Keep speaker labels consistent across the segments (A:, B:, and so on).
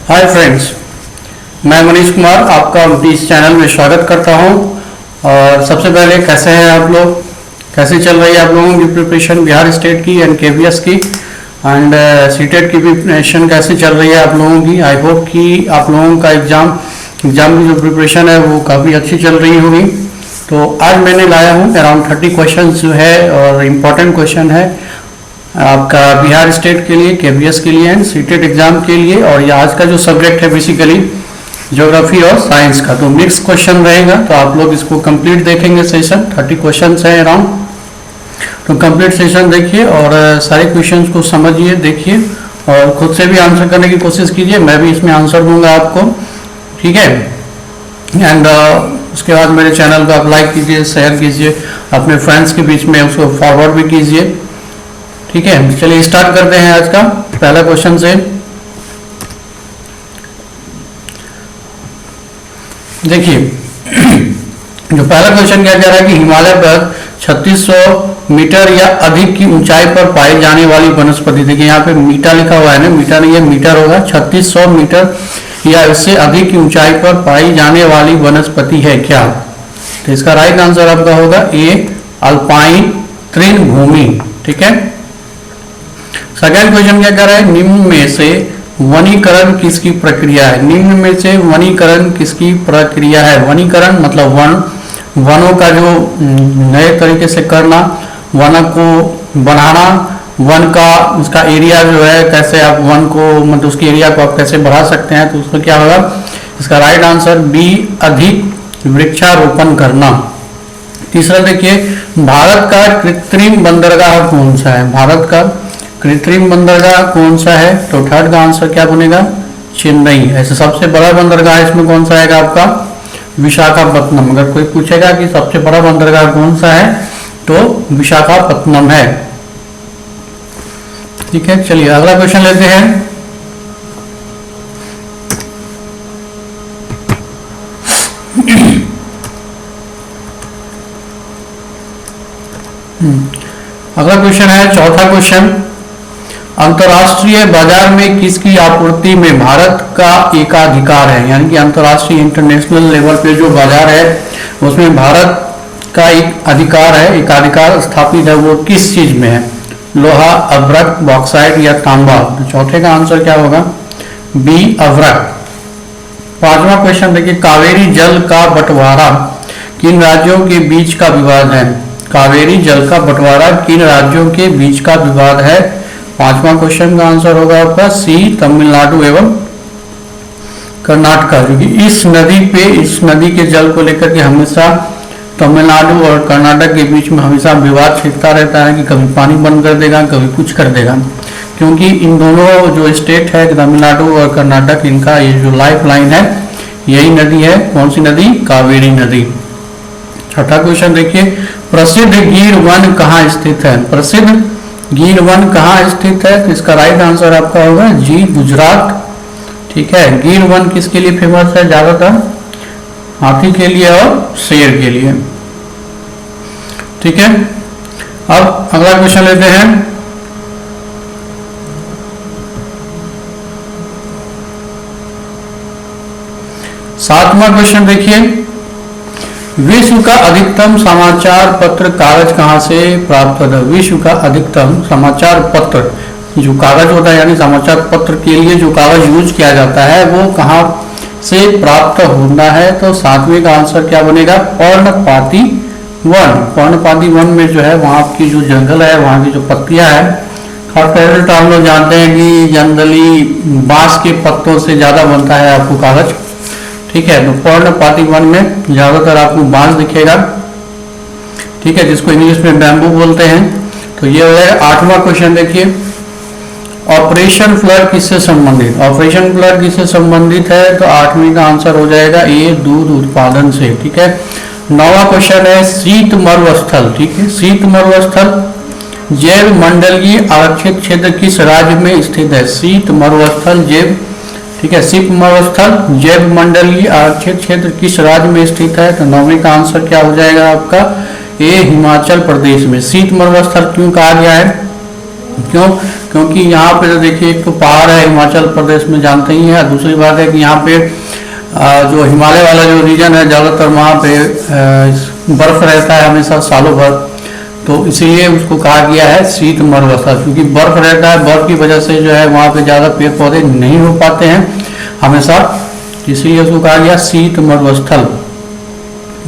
A: Hi friends, मैं मनीष कुमार आपका इस चैनल में स्वागत करता हूं। और सबसे पहले कैसे हैं आप लोग, कैसे चल रही है आप लोगों की प्रिपरेशन बिहार स्टेट की एंड केवीएस की एंड सीटेट की प्रिपरेशन कैसे चल रही है आप लोगों की। आई होप कि आप लोगों का एग्ज़ाम की जो प्रिपरेशन है वो काफ़ी अच्छी चल रही होगी। तो आज मैंने लाया हूँ अराउंड 30 क्वेश्चन जो है और इम्पोर्टेंट क्वेश्चन है आपका बिहार स्टेट के लिए, केवीएस के लिए एंड सीटेट एग्जाम के लिए। और ये आज का जो सब्जेक्ट है बेसिकली ज्योग्राफी और साइंस का, तो मिक्स क्वेश्चन रहेगा। तो आप लोग इसको कंप्लीट देखेंगे सेशन, 30 क्वेश्चन है अराउंड। तो कंप्लीट सेशन देखिए और सारे क्वेश्चन को समझिए, देखिए और खुद से भी आंसर करने की कोशिश कीजिए। मैं भी इसमें आंसर दूंगा आपको, ठीक है। एंड उसके बाद मेरे चैनल को आप लाइक कीजिए, शेयर कीजिए, अपने फ्रेंड्स के बीच में उसको फॉरवर्ड भी कीजिए, ठीक है। चलिए स्टार्ट करते हैं आज का पहला क्वेश्चन से। देखिए जो पहला क्वेश्चन क्या कह रहा है कि हिमालय पर 3600 मीटर या अधिक की ऊंचाई पर पाई जाने वाली वनस्पति, देखिए यहाँ पे मीटर लिखा हुआ है ना, मीटर नहीं है मीटर होगा। 3600 मीटर या इससे अधिक की ऊंचाई पर पाई जाने वाली वनस्पति है क्या? तो इसका राइट आंसर आपका होगा ए अल्पाइन तृणभूमि, ठीक है। सेकंड क्वेश्चन क्या कह रहा है, निम्न में से वनीकरण किसकी प्रक्रिया है? निम्न में से वनीकरण किसकी प्रक्रिया है? वनीकरण मतलब वनों का जो नए तरीके से करना, वन को बढ़ाना, वन का उसका एरिया जो है कैसे आप वन को मतलब उसके एरिया को आप कैसे बढ़ा सकते हैं, तो उसमें क्या होगा? इसका राइट आंसर बी अधिक वृक्षारोपण करना। तीसरा देखिए, भारत का कृत्रिम बंदरगाह कौन सा है? भारत का कृत्रिम बंदरगाह कौन सा है? तो थर्ड का आंसर क्या बनेगा? चेन्नई। ऐसे सबसे बड़ा बंदरगाह इसमें कौन सा आएगा आपका? विशाखापत्तनम। अगर कोई पूछेगा कि सबसे बड़ा बंदरगाह कौन सा है तो विशाखापत्तनम है, ठीक है। चलिए अगला क्वेश्चन लेते हैं। अगला क्वेश्चन है चौथा क्वेश्चन, अंतर्राष्ट्रीय बाजार में किसकी आपूर्ति में भारत का एकाधिकार है? यानी कि अंतर्राष्ट्रीय इंटरनेशनल लेवल पे जो बाजार है उसमें भारत का एक अधिकार है, एकाधिकार स्थापित है, वो किस चीज में है? लोहा, अभ्रक, बॉक्साइट या तांबा? तो चौथे का आंसर क्या होगा? बी अभ्रक। पांचवा क्वेश्चन देखिए, कावेरी जल का बंटवारा किन राज्यों के बीच का विवाद है? कावेरी जल का बंटवारा किन राज्यों के बीच का विवाद है? पांचवा क्वेश्चन का आंसर होगा आपका सी तमिलनाडु एवं कर्नाटक, क्योंकि इस नदी के जल को लेकर के हमेशा तमिलनाडु और कर्नाटक के बीच में हमेशा विवाद छिड़ता रहता है कि कभी पानी बंद कर देगा, कभी कुछ कर देगा। क्योंकि इन दोनों जो स्टेट है तमिलनाडु और कर्नाटक, इनका ये जो लाइफ लाइन है यही नदी है। कौन सी नदी? कावेरी नदी। छठा क्वेश्चन देखिए, प्रसिद्ध गिर वन कहाँ स्थित है? प्रसिद्ध गिर वन कहाँ स्थित है? तो इसका राइट आंसर आपका होगा जी गुजरात, ठीक है। गिर वन किसके लिए फेमस है? ज्यादातर हाथी के लिए और शेर के लिए, ठीक है। अब अगला क्वेश्चन लेते हैं। सातवां क्वेश्चन देखिए, विश्व का अधिकतम समाचार पत्र कागज कहां से प्राप्त होता है? विश्व का अधिकतम समाचार पत्र जो कागज होता है, यानी समाचार पत्र के लिए जो कागज यूज किया जाता है वो कहां से प्राप्त होना है? तो सातवें का आंसर क्या बनेगा? पर्णपाती वन। पर्णपाती वन में जो है वहां की जो जंगल है, वहां की जो पत्तियां है, हर पहले तो हम लोग जानते हैं कि जनरली बांस के पत्तों से ज्यादा बनता है आपको कागज, ठीक है। तो पर्णपाती वन में ज्यादातर आपको बांस दिखेगा, ठीक है, जिसको इंग्लिश में बैम्बू बोलते हैं। तो ये है आठवां क्वेश्चन। देखिए, ऑपरेशन फ्लड किससे संबंधित? ऑपरेशन फ्लड किससे संबंधित है? तो आठवीं का आंसर हो जाएगा ए दूध उत्पादन से, ठीक है। नौवां क्वेश्चन है शीत मरुस्थल, ठीक है। शीत मरुस्थल जैव मंडलीय आरक्षित क्षेत्र किस राज्य में स्थित है? शीत मरुस्थल जैव, ठीक है, शीत मरुस्थल जैव मंडलीय आरक्षित क्षेत्र किस राज्य में स्थित है? तो नौवीं का आंसर क्या हो जाएगा आपका? ए हिमाचल प्रदेश में। शीत मरुस्थल क्यों कहा गया है? क्यों? क्योंकि यहाँ पे तो देखिए एक तो पहाड़ है हिमाचल प्रदेश में, जानते ही है। दूसरी बात है कि यहाँ पे जो हिमालय वाला जो रीजन है ज़्यादातर वहाँ पे बर्फ रहता है हमेशा सालों भर, तो इसीलिए उसको कहा गया है शीत मरुस्थल, क्योंकि बर्फ रहता है। बर्फ की वजह से जो है वहाँ पे ज़्यादा पेड़ पौधे नहीं हो पाते हैं हमेशा, इसीलिए उसको कहा गया शीत मरुस्थल।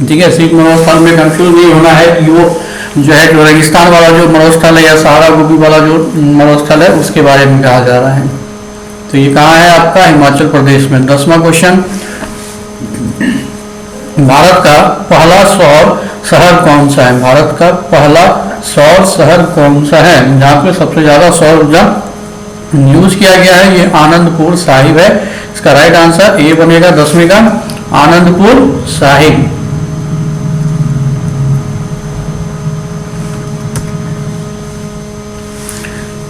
A: ठीक है, शीत मरुस्थल में कंफ्यूज नहीं होना है कि वो जो है जो रेगिस्तान वाला जो मरुस्थल है या सहारा गोबी वाला जो मरुस्थल है उसके बारे में कहा जा रहा है। तो ये कहाँ है आपका? हिमाचल प्रदेश में। 10वां क्वेश्चन, भारत का पहला सौर शहर कौन सा है? भारत का पहला सौर शहर कौन सा है जहाँ पे सबसे ज्यादा सौर ऊर्जा यूज किया गया है? ये आनंदपुर साहिब है। इसका राइट आंसर ए बनेगा 10वें का, आनंदपुर साहिब।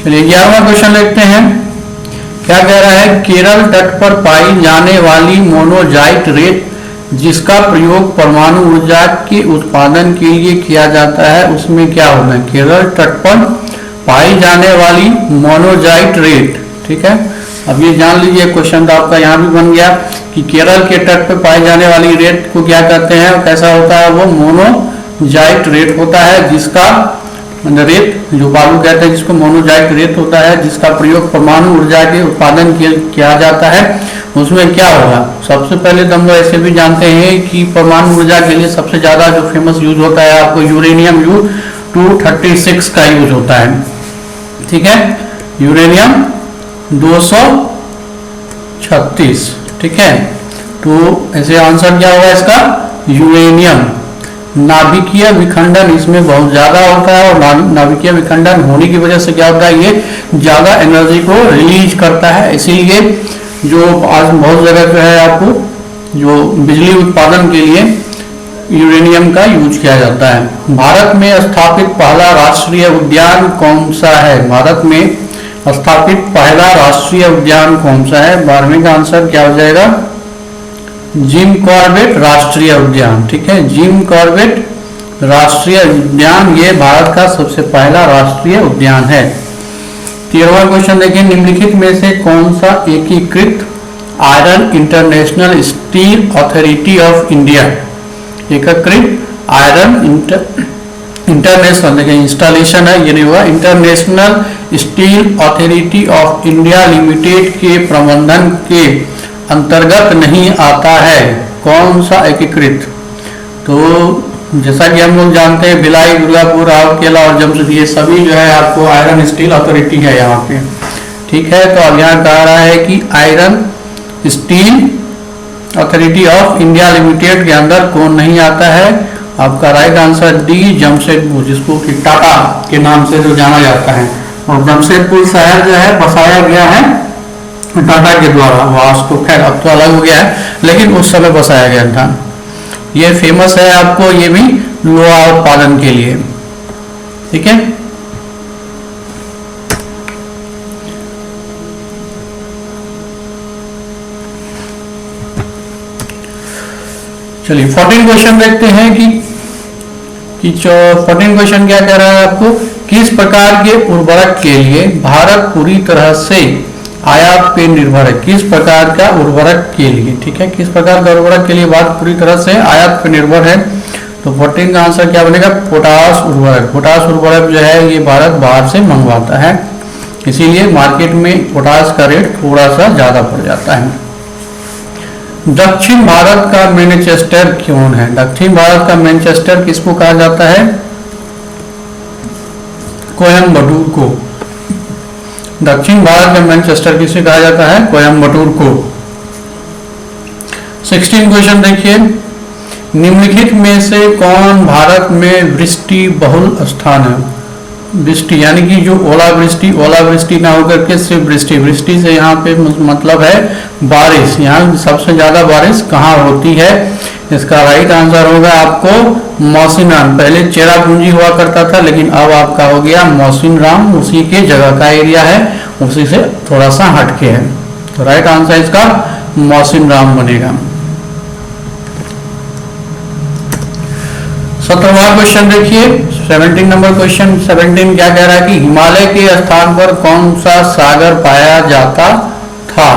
A: चलिए 11वां क्वेश्चन देखते हैं। क्या कह रहा है? केरल तट पर पाई जाने वाली मोनोजाइट रेत जिसका प्रयोग परमाणु ऊर्जा के उत्पादन के लिए किया जाता है उसमें क्या होगा? केरल तट पर पाई जाने वाली मोनोजाइट रेत। ठीक है, अब ये जान लीजिए, क्वेश्चन तो आपका यहाँ भी बन गया कि केरल के तट पर पाई जाने वाली रेत को क्या कहते हैं और कैसा होता है? वो मोनोजाइट रेत होता है, जिसका रेत जो बालू कहते हैं जिसको मोनोजाइट रेत होता है, जिसका प्रयोग परमाणु ऊर्जा के उत्पादन के किया जाता है। उसमें क्या होगा? सबसे पहले तो हम लोग ऐसे भी जानते हैं कि परमाणु ऊर्जा के लिए सबसे ज्यादा जो फेमस यूज होता है आपको यूरेनियम U-236 का यूज होता है। ठीक है, यूरेनियम 236। ठीक है, तो ऐसे आंसर क्या होगा इसका? यूरेनियम। नाभिकीय विखंडन इसमें बहुत ज्यादा होता है, और नाभिकीय विखंडन होने की वजह से क्या होता है? ये ज्यादा एनर्जी को रिलीज करता है, इसीलिए जो आज बहुत जगह पे है आपको जो बिजली उत्पादन के लिए यूरेनियम का यूज किया जाता है। भारत में स्थापित पहला राष्ट्रीय उद्यान कौन सा है? भारत में स्थापित पहला राष्ट्रीय उद्यान कौन सा है? 12वें का आंसर क्या हो जाएगा? जिम कॉर्बेट राष्ट्रीय उद्यान। ठीक है, जिम कॉर्बेट राष्ट्रीय उद्यान ये भारत का सबसे पहला राष्ट्रीय उद्यान है। 13वां क्वेश्चन देखिए, निम्नलिखित में से कौन सा एकीकृत iron international steel authority of India? एकीकृत आयरन इंटरनेशनल, देखिए इंस्टॉलेशन है ये नहीं हुआ, international steel authority of India limited के प्रबंधन के अंतर्गत नहीं आता है। कौन सा एकीकृत? तो जैसा कि हम लोग जानते हैं भिलाई, दुर्गापुर, राउरकेला और जमशेदपुर ये सभी जो है आपको आयरन स्टील अथॉरिटी है यहाँ पे। ठीक है, तो अब यहाँ कह रहा है कि iron steel authority of India limited के अंदर कौन नहीं आता है? आपका राइट आंसर डी, जमशेदपुर, जिसको कि टाटा के नाम से जो जाना जाता है। और जमशेदपुर शहर जो है बसाया गया है टाटा के द्वारा। वास्तु तो खैर अब तो अलग हो गया है, लेकिन उस समय बसाया गया था। ये फेमस है आपको, ये भी लोहा उत्पादन के लिए। ठीक है, चलिए 14 क्वेश्चन देखते हैं कि 14 क्वेश्चन क्या कह रहा है आपको? किस प्रकार के उर्वरक के लिए भारत पूरी तरह से आयात पे निर्भर है? किस प्रकार का उर्वरक के लिए? ठीक है, किस प्रकार का उर्वरक के लिए भारत पूरी तरह से आयात पे निर्भर है? तो 14 का आंसर क्या बनेगा? पोटास उर्वरक। पोटास उर्वरक जो है ये भारत बाहर से मंगवाता है, इसीलिए मार्केट में पोटास का रेट थोड़ा सा ज्यादा पड़ जाता है। दक्षिण भारत का मैनचेस्टर कौन है? दक्षिण भारत का मैनचेस्टर किसको कहा जाता है? कोयम्बटूर को। दक्षिण भारत में मैनचेस्टर किसे कहा जाता है? कोयम्बटूर को। 16 क्वेश्चन देखिए, निम्नलिखित में से कौन भारत में वृष्टि बहुल स्थान है? वृष्टि यानी कि जो ओलावृष्टि ना होकर के सिर्फ वृष्टि, वृष्टि से यहाँ पे मतलब है बारिश। यहाँ सबसे ज्यादा बारिश कहाँ होती है? इसका राइट आंसर होगा आपको मौसिनराम। पहले चेरापूंजी हुआ करता था, लेकिन अब आपका हो गया मौसिनराम, उसी के जगह का एरिया है, उसी से थोड़ा सा हटके है। तो राइट आंसर इसका मौसिनराम बनेगा। 17वां क्वेश्चन देखिए, 17 नंबर क्वेश्चन 17 क्या कह रहा है कि हिमालय के स्थान पर कौन सा सागर पाया जाता था।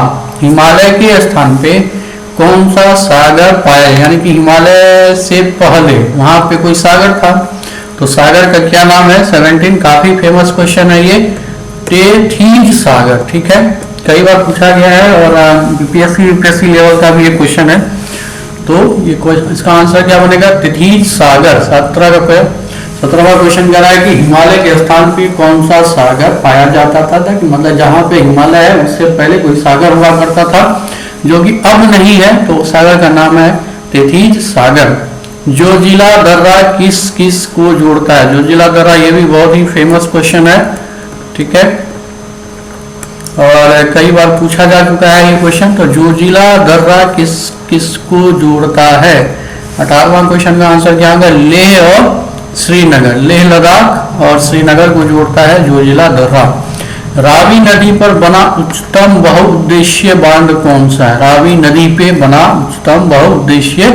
A: हिमालय के स्थान पे कौन सा सागर पाया, यानी कि हिमालय से पहले वहां पे कोई सागर था, तो सागर का क्या नाम है। 17 काफी फेमस क्वेश्चन है ये, टेथीज सागर। ठीक है, कई बार पूछा गया है और बीपीएससी यूपीएससी लेवल का भी ये क्वेश्चन है। तो ये इसका आंसर क्या बनेगा, टेथीज सागर। 17वां क्वेश्चन कह रहा है कि हिमालय के स्थान पे कौन सा सागर पाया जाता था, कि मतलब जहां पे हिमालय है उससे पहले कोई सागर हुआ करता था जो कि अब नहीं है, तो सागर का नाम है टेथीज सागर। जोजिला दर्रा किस किस को जोड़ता है। जोजिला दर्रा ये भी बहुत ही फेमस क्वेश्चन है। ठीक है, और कई बार पूछा जा चुका है ये क्वेश्चन। तो जोजिला दर्रा किस किस को जोड़ता है। 18वां क्वेश्चन का आंसर क्या होगा, लेह और श्रीनगर, लेह लद्दाख और श्रीनगर को जोड़ता है जोजिला दर्रा। रावी नदी पर बना उच्चतम बहुउद्देशीय बांध कौन सा है। रावी नदी पे बना उच्चतम बहुउद्देशीय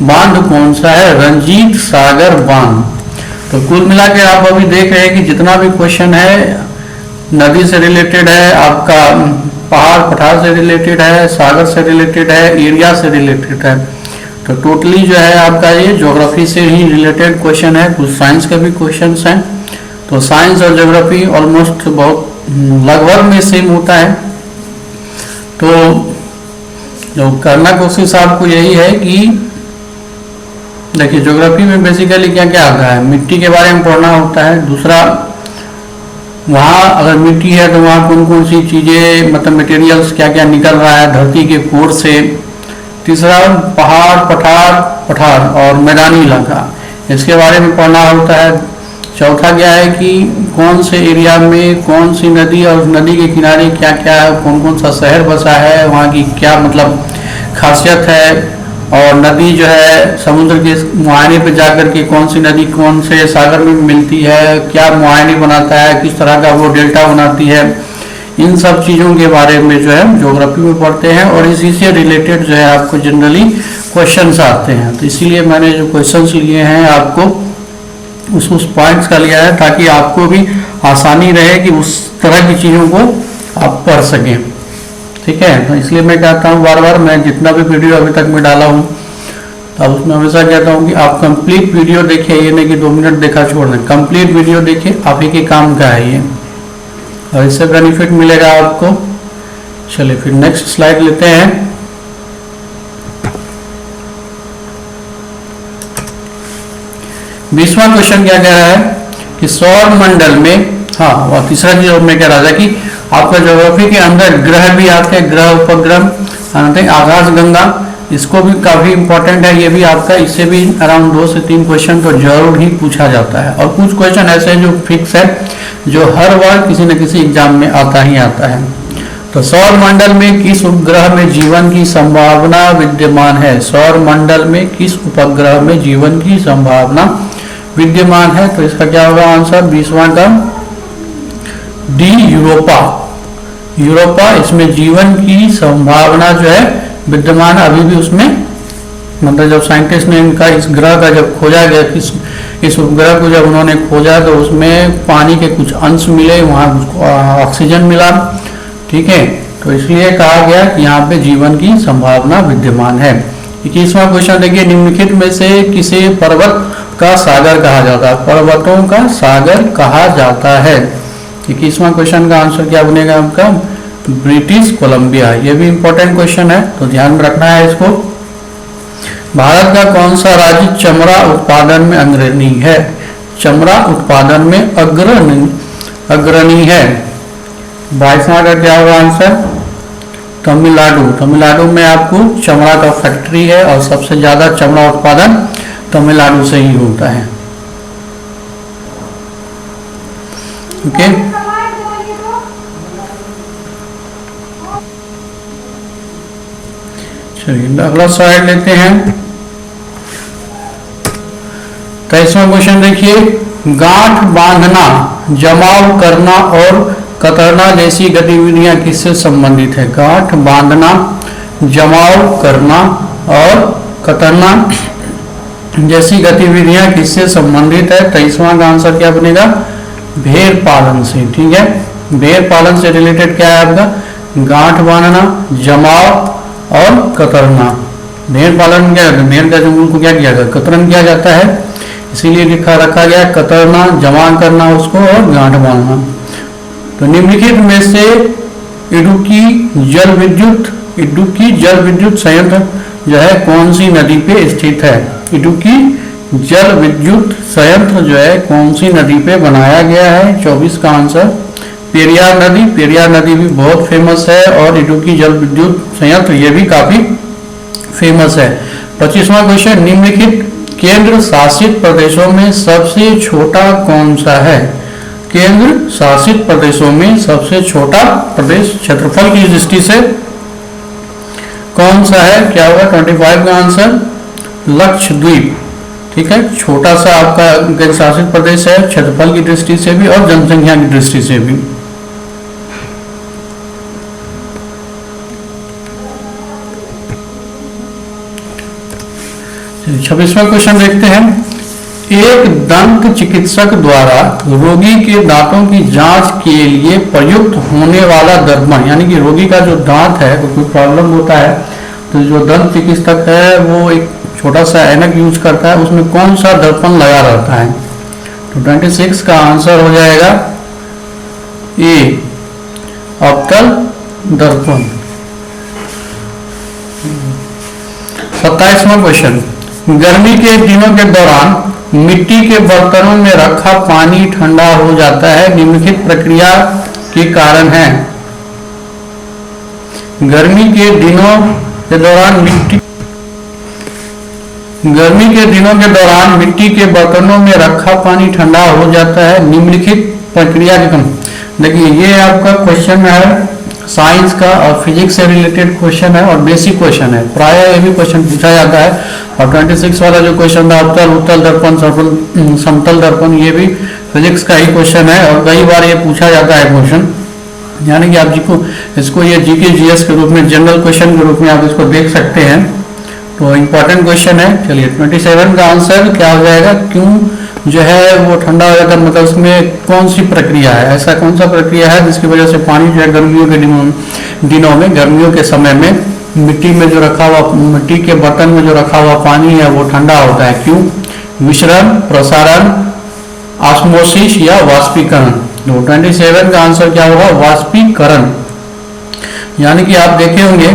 A: बांध कौन सा है, रंजीत सागर बांध। तो कुल मिला के आप अभी देख रहे हैं कि जितना भी क्वेश्चन है नदी से रिलेटेड है, आपका पहाड़ पठार से रिलेटेड है, सागर से रिलेटेड है, एरिया से रिलेटेड है। तो टोटली जो है आपका ये ज्योग्राफी से ही रिलेटेड क्वेश्चन है। कुछ साइंस के भी क्वेश्चंस हैं। तो साइंस और ज्योग्राफी ऑलमोस्ट बहुत लगभग में सेम होता है। तो जो करना कोशिश आपको यही है कि देखिए ज्योग्राफी में बेसिकली क्या क्या आता है, मिट्टी के बारे में पढ़ना होता है। दूसरा, वहाँ अगर मिट्टी है तो वहाँ कौन कौन सी चीज़ें, मतलब मटेरियल्स क्या क्या निकल रहा है धरती के कोर से। तीसरा, पहाड़ पठार और मैदानी इलाका, इसके बारे में पढ़ना होता है। चौथा क्या है कि कौन से एरिया में कौन सी नदी और नदी के किनारे क्या क्या है, कौन कौन सा शहर बसा है, वहाँ की क्या मतलब खासियत है। और नदी जो है समुद्र के मुआयने पे जाकर के कौन सी नदी कौन से सागर में मिलती है, क्या मुआयने बनाता है, किस तरह का वो डेल्टा बनाती है, इन सब चीज़ों के बारे में जो है ज्योग्राफी में पढ़ते हैं। और इसी से रिलेटेड जो है आपको जनरली क्वेश्चंस आते हैं। तो इसीलिए मैंने जो क्वेश्चंस लिए हैं आपको उस पॉइंट्स का लिया है ताकि आपको भी आसानी रहे कि उस तरह की चीज़ों को आप पढ़ सकें। ठीक है, तो इसलिए मैं कहता हूँ बार बार, मैं जितना भी वीडियो अभी तक मैं डाला हूँ तो उसमें हमेशा कहता हूँ कि आप कंप्लीट वीडियो देखिए, ये नहीं कि 2 मिनट देखा छोड़ दें। कंप्लीट वीडियो देखिए, आप ही के काम का है ये, और इससे बेनिफिट मिलेगा आपको। चलिए फिर नेक्स्ट स्लाइड लेते हैं। बीसवां क्वेश्चन क्या कह रहा है कि सौर मंडल में, हाँ, और तीसरा चीज मैं कह रहा था कि आपका ज्योग्राफी के अंदर ग्रह भी आते हैं, ग्रह उपग्रह आते हैं, आकाश गंगा, इसको भी काफी इंपॉर्टेंट है ये भी आपका। इससे भी अराउंड 2 से 3 क्वेश्चन तो जरूर ही पूछा जाता है। और कुछ क्वेश्चन ऐसे हैं जो फिक्स है, जो हर बार किसी न किसी एग्जाम में आता ही आता है। तो सौर मंडल में किस उपग्रह में जीवन की संभावना विद्यमान है। सौर मंडल में किस उपग्रह में जीवन की संभावना विद्यमान है। तो इसका क्या होगा आंसर 20वां का, डी, यूरोपा। यूरोपा, इसमें जीवन की संभावना जो है विद्यमान, अभी भी उसमें मतलब जब साइंटिस्ट ने इनका इस ग्रह का जब खोजा गया, इस उपग्रह को जब उन्होंने खोजा तो उसमें पानी के कुछ अंश मिले, वहाँ ऑक्सीजन मिला। ठीक है, तो इसलिए कहा गया कि यहाँ पे जीवन की संभावना विद्यमान है। 21वां क्वेश्चन देखिए, निम्नलिखित में से किसे पर्वत का सागर कहा जाता है। पर्वतों का सागर कहा जाता है। 21वां क्वेश्चन का आंसर क्या बनेगा आपका, ब्रिटिश कोलंबिया। ये भी इंपॉर्टेंट क्वेश्चन है, तो ध्यान में रखना है इसको। भारत का कौन सा राज्य चमड़ा उत्पादन में अग्रणी है। चमड़ा उत्पादन में अग्रणी है। 22वां का क्या होगा आंसर, तमिलनाडु। तमिलनाडु में आपको चमड़ा का फैक्ट्री है और सबसे ज्यादा चमड़ा उत्पादन तमिलनाडु से ही होता है। ओके, चलिए अगला स्लाइड लेते हैं। 23वां क्वेश्चन देखिए, गांठ बांधना, जमाव करना और कतरना जैसी गतिविधियां किससे संबंधित है। गांठ बांधना, जमाव करना और कतरना जैसी गतिविधियां किससे संबंधित है? 23वां का आंसर क्या बनेगा? भेड़ पालन से। ठीक है, भेड़ पालन से रिलेटेड क्या है आपका? गांठ बांधना, जमाव और कतरना। भेड़ पालन क्या है? भेड़ का जंगल को क्या किया जाता है? कतरन किया जाता है, इसीलिए रखा गया कतरना, जमा करना उसको और गांठ बांधना। तो निम्नलिखित में से इडुक्की जल विद्युत संयंत्र जो है कौन सी नदी पे स्थित है? इडुक्की जल विद्युत संयंत्र जो है कौन सी नदी पे बनाया गया है? 24 का आंसर पेरियार नदी। पेरियार नदी भी बहुत फेमस है और इडुक्की जल विद्युत संयंत्र ये भी काफी फेमस है। 25वां क्वेश्चन, निम्नलिखित केंद्र शासित प्रदेशों में सबसे छोटा कौन सा है? केंद्र शासित प्रदेशों में सबसे छोटा प्रदेश क्षेत्रफल की दृष्टि से कौन सा है? क्या होगा? 25 का आंसर लक्षद्वीप। ठीक है, छोटा सा आपका केंद्र शासित प्रदेश है क्षेत्रफल की दृष्टि से भी और जनसंख्या की दृष्टि से भी। छब्बीसवां क्वेश्चन देखते हैं। एक दंत चिकित्सक द्वारा रोगी के दांतों की जांच के लिए प्रयुक्त होने वाला दर्पण, यानी कि रोगी का जो दांत है तो कोई प्रॉब्लम होता है तो जो दंत चिकित्सक है वो एक छोटा सा ऐनक यूज करता है, उसमें कौन सा दर्पण लगा रहता है? तो 26 का आंसर हो जाएगा ए, अवतल दर्पण। 27वां क्वेश्चन, गर्मी के दिनों के दौरान मिट्टी के बर्तनों में रखा पानी ठंडा हो जाता है, निम्नलिखित प्रक्रिया के कारण है? गर्मी के दिनों के दौरान मिट्टी के बर्तनों में रखा पानी ठंडा हो जाता है, निम्नलिखित प्रक्रिया के कारण। देखिए ये आपका क्वेश्चन है साइंस का और फिजिक्स से रिलेटेड क्वेश्चन है और बेसिक क्वेश्चन है, प्राय ये भी क्वेश्चन पूछा जाता है। और 26 वाला जो क्वेश्चन था उत्तल दर्पण समतल दर्पण, ये भी फिजिक्स का ही क्वेश्चन है और कई बार ये पूछा जाता है क्वेश्चन, यानी कि आप इसको ये जीके जीएस के रूप में, जनरल क्वेश्चन के रूप में आप इसको देख सकते हैं। तो इम्पोर्टेंट क्वेश्चन है। चलिए 27 का आंसर क्या हो जाएगा? क्यों जो है वो ठंडा हो जाता है, मतलब उसमें कौन सी प्रक्रिया है? ऐसा कौन सा प्रक्रिया है जिसकी वजह से पानी जो है गर्मियों के दिनों में, गर्मियों के समय में मिट्टी में जो रखा हुआ, मिट्टी के बर्तन में जो रखा हुआ पानी है वो ठंडा होता है? क्यों? मिश्रण, प्रसारण, ऑस्मोसिस या वाष्पीकरण। तो 27 का आंसर क्या होगा? वाष्पीकरण। यानी कि आप देखे होंगे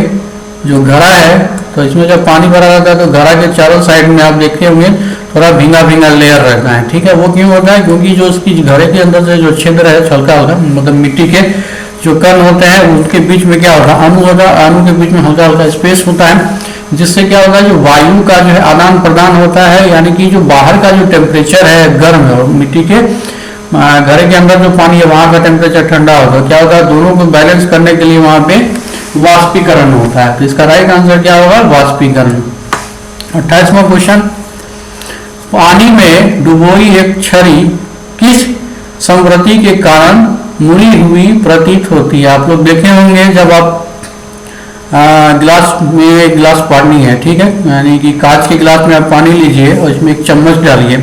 A: जो घड़ा है तो इसमें जब पानी भरा रहता है तो घड़ा के चारों साइड में आप देखे होंगे थोड़ा भींगा भींगा लेयर रहता है। ठीक है, वो क्यों होता है? क्योंकि जो उसकी घड़े के अंदर से जो छिद्र है हल्का हल्का, मतलब मिट्टी के जो कण होते हैं उनके बीच में क्या होता है? अणु होता है, अणु के बीच में हल्का हल्का स्पेस होता है, जिससे क्या होता है? जो वायु का जो है आदान प्रदान होता है, यानी कि जो बाहर का जो टेम्परेचर है गर्म है और मिट्टी के घड़े के अंदर जो पानी है वहां का टेम्परेचर ठंडा होता है। क्या होता है? दोनों को बैलेंस करने के लिए वहां पे वाष्पीकरण होता है। तो इसका राइट आंसर क्या होगा? वाष्पीकरण। 28वां क्वेश्चन, पानी में डुबोई एक छड़ी किस संवृत्ति के कारण मुड़ी हुई प्रतीत होती है? आप लोग देखे होंगे जब आप गिलास में एक गिलास पानी है, ठीक है, यानी कि कांच के गिलास में आप पानी लीजिए और इसमें एक चम्मच डालिए,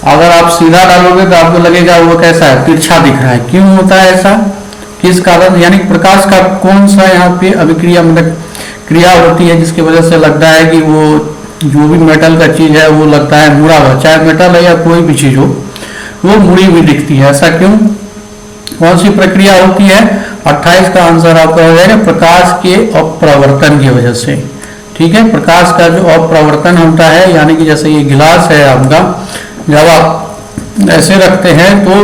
A: अगर आप सीधा डालोगे तो आपको लगेगा वो कैसा है? तिरछा दिख रहा है। क्यों होता है ऐसा? किस कारण? यानी प्रकाश का कौन सा यहाँ पे अभिक्रिया, मतलब क्रिया होती है जिसकी वजह से लगता है कि वो जो भी मेटल का चीज है वो लगता है मुड़ा हुआ, चाहे मेटल है या कोई भी चीज हो वो मुड़ी हुई दिखती है। ऐसा क्यों? कौन सी प्रक्रिया होती है? 28 का आंसर आपका हो जाएगा प्रकाश के अपरावर्तन की वजह से। ठीक है, प्रकाश का जो अपरावर्तन होता है, यानी कि जैसे ये गिलास है आपका, जब आप ऐसे रखते हैं तो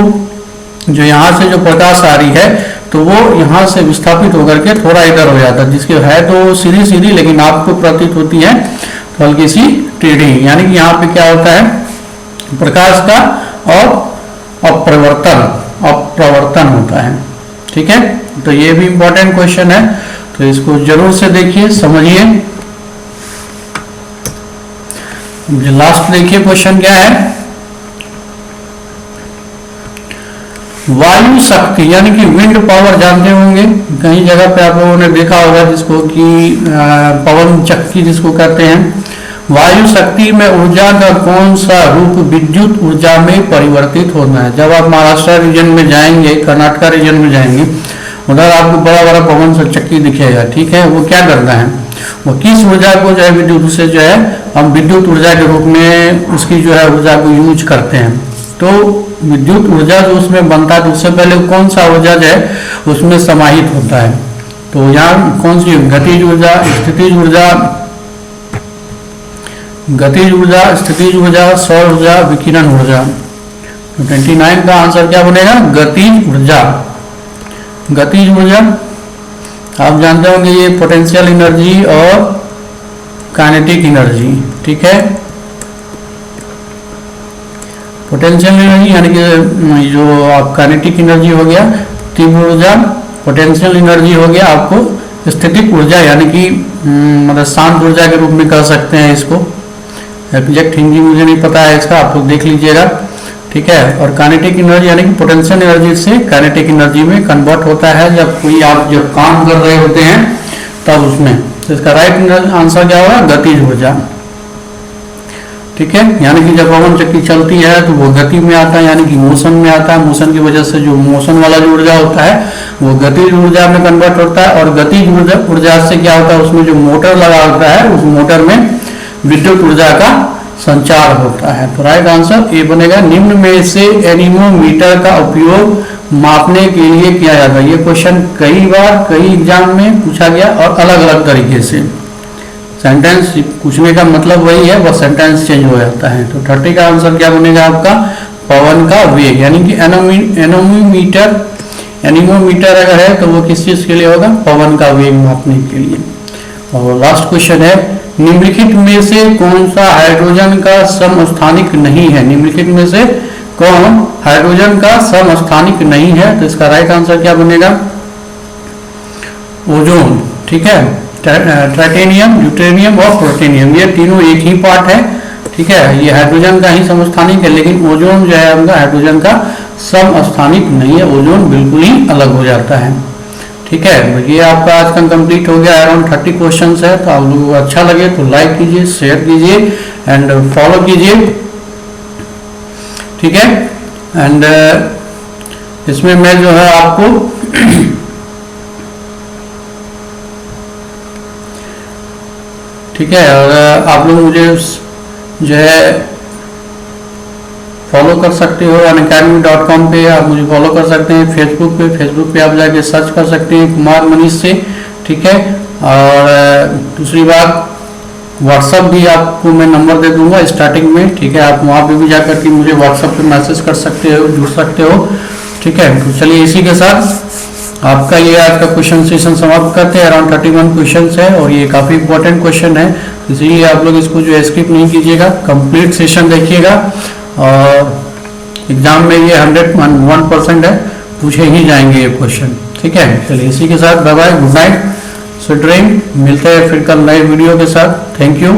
A: जो यहाँ से जो प्रकाश आ रही है तो वो यहाँ से विस्थापित होकर के थोड़ा इधर हो जाता है, जिसकी है तो सीधी सीधी लेकिन आपको प्रतीत होती है तो हल्की सी टेढ़ी, यानी कि यहाँ पे क्या होता है? प्रकाश का और अप्रवर्तन होता है। ठीक है, तो ये भी इंपॉर्टेंट क्वेश्चन है, तो इसको जरूर से देखिए, समझिए। लास्ट देखिए क्वेश्चन क्या है? वायु शक्ति यानी कि विंड पावर जानते होंगे, कई जगह पे आप लोगों ने देखा होगा जिसको कि पवन चक्की जिसको कहते हैं, वायु शक्ति में ऊर्जा का कौन सा रूप विद्युत ऊर्जा में परिवर्तित होना है? जब आप महाराष्ट्र रीजन में जाएंगे, कर्नाटका रीजन में जाएंगे, उधर आपको बड़ा बड़ा पवन चक्की दिखेगा, ठीक है। वो क्या करता है, वो किस ऊर्जा को जो है विद्युत से जो है हम विद्युत ऊर्जा के रूप में उसकी जो है ऊर्जा को यूज करते हैं। तो विद्युत ऊर्जा जो उसमें बनता है तो उससे पहले कौन सा ऊर्जा जो है उसमें समाहित होता है? तो यहाँ कौन सी गतिज ऊर्जा, स्थितिज ऊर्जा, गतिज ऊर्जा, स्थितिज ऊर्जा, सौर ऊर्जा, विकिरण ऊर्जा। तो 29 का आंसर क्या बनेगा? गतिज ऊर्जा। गतिज ऊर्जा आप जानते होंगे ये पोटेंशियल एनर्जी और काइनेटिक एनर्जी, ठीक है। पोटेंशियल एनर्जी यानी कि जो आप काइनेटिक एनर्जी हो गया, तीव्र ऊर्जा, पोटेंशियल एनर्जी हो गया आपको स्थितिक ऊर्जा यानी कि मतलब शांत ऊर्जा के रूप में कह सकते हैं इसको। एग्जैक्ट हिंदी मुझे नहीं पता है इसका, आप लोग देख लीजिएगा, ठीक है। और काइनेटिक एनर्जी यानी कि पोटेंशियल एनर्जी से काइनेटिक एनर्जी में कन्वर्ट होता है जब कोई आप जब काम कर रहे होते हैं तब उसमें। तो इसका राइट आंसर क्या होगा? गतिज ऊर्जा, ठीक है। यानी कि जब पवन चक्की चलती है तो वो गति में आता है यानी कि मोशन में आता है। मोशन की वजह से जो मोशन वाला जो ऊर्जा होता है वो गतिज ऊर्जा में कन्वर्ट होता है। और गतिज ऊर्जा से क्या होता है, उसमें जो मोटर लगा होता है उस मोटर में विद्युत ऊर्जा का संचार होता है। तो राइट आंसर ए बनेगा। निम्न में से एनीमोमीटर का उपयोग मापने के लिए किया जाता है। ये क्वेश्चन कई बार कई एग्जाम में पूछा गया और अलग अलग तरीके से। सेंटेंस पूछने का मतलब वही है, बस सेंटेंस चेंज हो जाता है। तो 30 का आंसर क्या बनेगा आपका? पवन का वेग, यानी कि एनीमोमीटर। एनीमोमीटर अगर है तो वो किस चीज के लिए होगा? पवन का वेग मापने के लिए। और लास्ट क्वेश्चन है, निम्नलिखित में से कौन सा हाइड्रोजन का समस्थानिक नहीं है? निम्नलिखिट में से कौन हाइड्रोजन का समस्थानिक नहीं है? तो इसका राइट आंसर क्या बनेगा? ओजोन, ठीक है। टाइटेनियम, ड्यूटेरियम और प्लूटोनियम ये तीनों एक ही पार्ट है, ठीक है। ये हाइड्रोजन का ही समस्थानिक है, लेकिन ओजोन जो है आपका हाइड्रोजन का समस्थानिक नहीं है। ओजोन बिल्कुल ही अलग हो जाता है, ठीक है। ये आपका आज का कंप्लीट हो गया। अराउंड 30 क्वेश्चंस है। तो आप लोगों को अच्छा लगे तो लाइक कीजिए, शेयर कीजिए एंड फॉलो कीजिए, ठीक है। एंड इसमें मैं जो है आपको ठीक है, और आप लोग मुझे जो है फॉलो कर सकते हो unacademy.com पे, आप मुझे फॉलो कर सकते हैं। फेसबुक पे आप जाके सर्च कर सकते हैं कुमार मनीष से, ठीक है। और दूसरी बात, व्हाट्सअप भी आपको मैं नंबर दे दूंगा स्टार्टिंग में, ठीक है। आप वहाँ पे भी जाकर के मुझे व्हाट्सअप पे मैसेज कर सकते हो, जुड़ सकते हो, ठीक है। तो चलिए इसी के साथ आपका ये आज का क्वेश्चन सेशन समाप्त करते हैं। अराउंड 31 क्वेश्चन है और ये काफ़ी इंपॉर्टेंट क्वेश्चन है, इसलिए आप लोग इसको जो स्किप नहीं कीजिएगा, कंप्लीट सेशन देखिएगा। और एग्जाम में ये 101% है, पूछे ही जाएंगे ये क्वेश्चन, ठीक है। चलिए इसी के साथ bye bye, good night, sweet dream. मिलते हैं फिर कल नए वीडियो के साथ। Thank you.